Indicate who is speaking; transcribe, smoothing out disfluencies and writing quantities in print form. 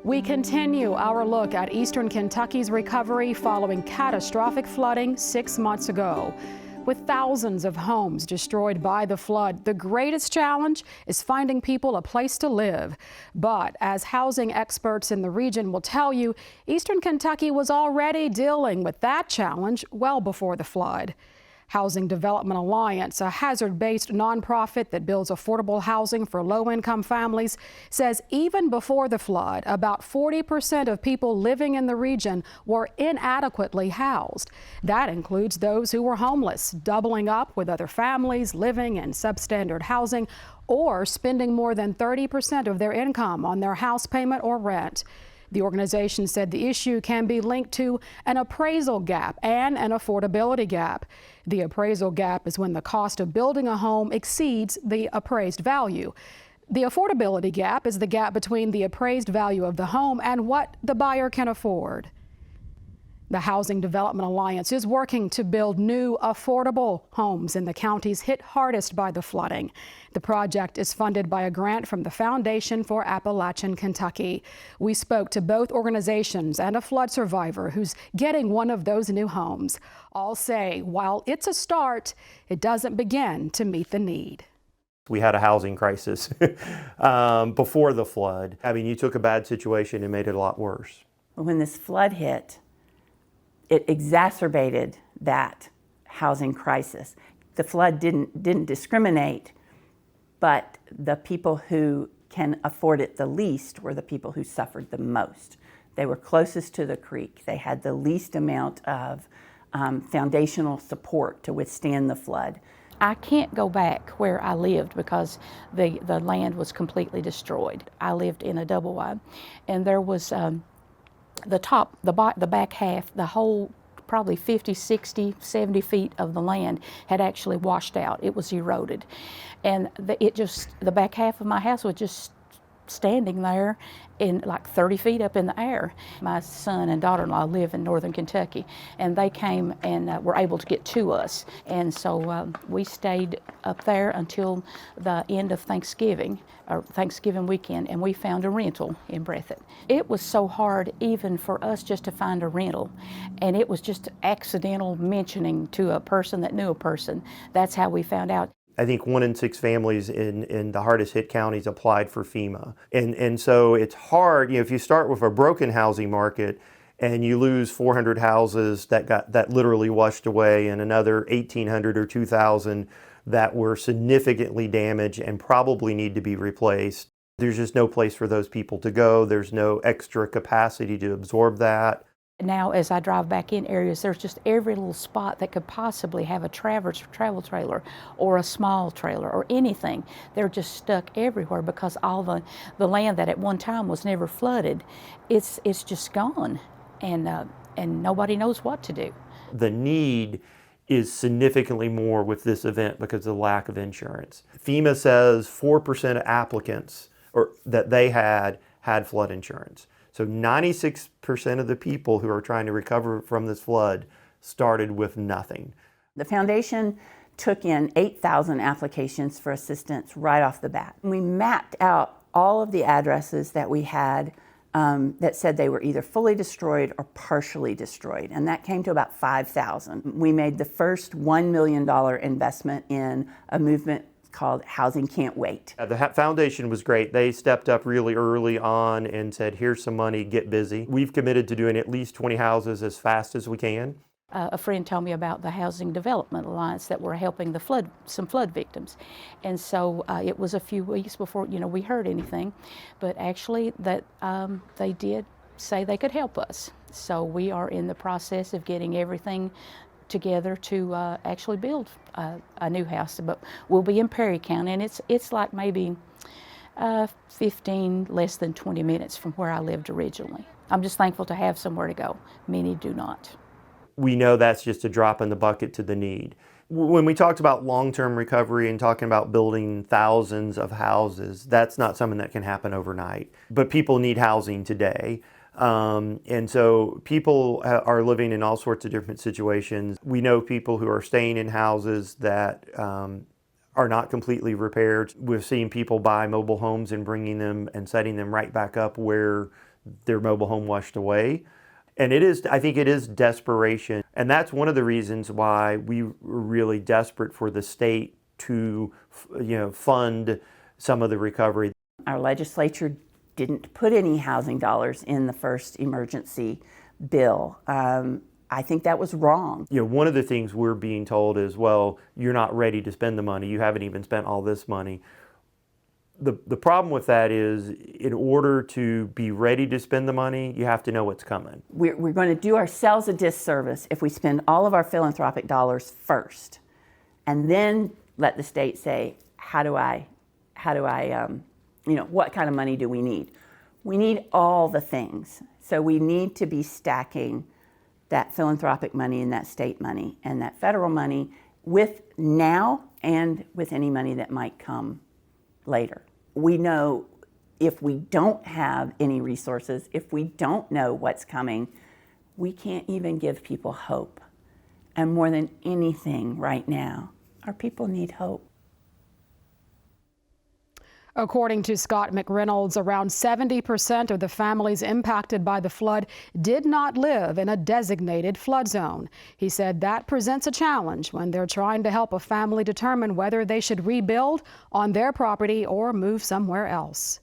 Speaker 1: We continue our look at Eastern Kentucky's recovery following catastrophic flooding 6 months ago. With thousands of homes destroyed by the flood, the greatest challenge is finding people a place to live. But as housing experts in the region will tell you, Eastern Kentucky was already dealing with that challenge well before the flood. Housing Development Alliance, a hazard-based nonprofit that builds affordable housing for low-income families, says even before the flood, about 40% of people living in the region were inadequately housed. That includes those who were homeless, doubling up with other families living in substandard housing, or spending more than 30% of their income on their house payment or rent. The organization said the issue can be linked to an appraisal gap and an affordability gap. The appraisal gap is when the cost of building a home exceeds the appraised value. The affordability gap is the gap between the appraised value of the home and what the buyer can afford. The Housing Development Alliance is working to build new, affordable homes in the counties hit hardest by the flooding. The project is funded by a grant from the Foundation for Appalachian Kentucky. We spoke to both organizations and a flood survivor who's getting one of those new homes. All say, while it's a start, it doesn't begin to meet the need.
Speaker 2: We had a housing crisis before the flood. I mean, you took a bad situation and made it a lot worse.
Speaker 3: When this flood hit, it exacerbated that housing crisis. The flood didn't discriminate, but the people who can afford it the least were the people who suffered the most. They were closest to the creek. They had the least amount of foundational support to withstand the flood.
Speaker 4: I can't go back where I lived because the land was completely destroyed. I lived in a double wide, and there was the back half, the whole probably 50, 60, 70 feet of the land had actually washed out. It was eroded. And the back half of my house was just standing there in like 30 feet up in the air. My son and daughter-in-law live in northern Kentucky, and they came and were able to get to us. And so we stayed up there until the end of Thanksgiving, or Thanksgiving weekend, and we found a rental in Breathitt. It was so hard even for us just to find a rental, and it was just accidental mentioning to a person that knew a person. That's how we found out.
Speaker 2: I think 1 in 6 families in the hardest hit counties applied for FEMA. And so it's hard, if you start with a broken housing market and you lose 400 houses that literally washed away and another 1,800 or 2,000 that were significantly damaged and probably need to be replaced. There's just no place for those people to go. There's no extra capacity to absorb that.
Speaker 4: Now, as I drive back in areas, there's just every little spot that could possibly have a travel trailer or a small trailer or anything. They're just stuck everywhere because all the land that at one time was never flooded, it's just gone, and nobody knows what to do. The
Speaker 2: need is significantly more with this event because of the lack of insurance. FEMA says 4% of applicants that they had flood insurance. So 96% of the people who are trying to recover from this flood started with nothing.
Speaker 3: The foundation took in 8,000 applications for assistance right off the bat. We mapped out all of the addresses that we had that said they were either fully destroyed or partially destroyed, and that came to about 5,000. We made the first $1 million investment in a movement called Housing Can't Wait.
Speaker 2: The foundation was great. They stepped up really early on and said, here's some money, get busy. We've committed to doing at least 20 houses as fast as we can.
Speaker 4: A friend told me about the Housing Development Alliance that were helping some flood victims. And so it was a few weeks before we heard anything, but actually that they did say they could help us. So we are in the process of getting everything together to actually build a new house, but we'll be in Perry County, and it's like maybe 15, less than 20 minutes from where I lived originally. I'm just thankful to have somewhere to go. Many do not.
Speaker 2: We know that's just a drop in the bucket to the need. When we talked about long-term recovery and talking about building thousands of houses, that's not something that can happen overnight. But people need housing today. And so people are living in all sorts of different situations. We know people who are staying in houses that are not completely repaired. We've seen people buy mobile homes and bringing them and setting them right back up where their mobile home washed away. And I think it is desperation. And that's one of the reasons why we were really desperate for the state to, fund some of the recovery.
Speaker 3: Our legislature didn't put any housing dollars in the first emergency bill. I think that was wrong.
Speaker 2: One of the things we're being told is, well, you're not ready to spend the money. You haven't even spent all this money. The problem with that is, in order to be ready to spend the money, you have to know what's coming.
Speaker 3: We're going to do ourselves a disservice if we spend all of our philanthropic dollars first, and then let the state say, what kind of money do we need? We need all the things. So we need to be stacking that philanthropic money and that state money and that federal money with now and with any money that might come later. We know if we don't have any resources, if we don't know what's coming, we can't even give people hope. And more than anything right now, our people need hope.
Speaker 1: According to Scott McReynolds, around 70% of the families impacted by the flood did not live in a designated flood zone. He said that presents a challenge when they're trying to help a family determine whether they should rebuild on their property or move somewhere else.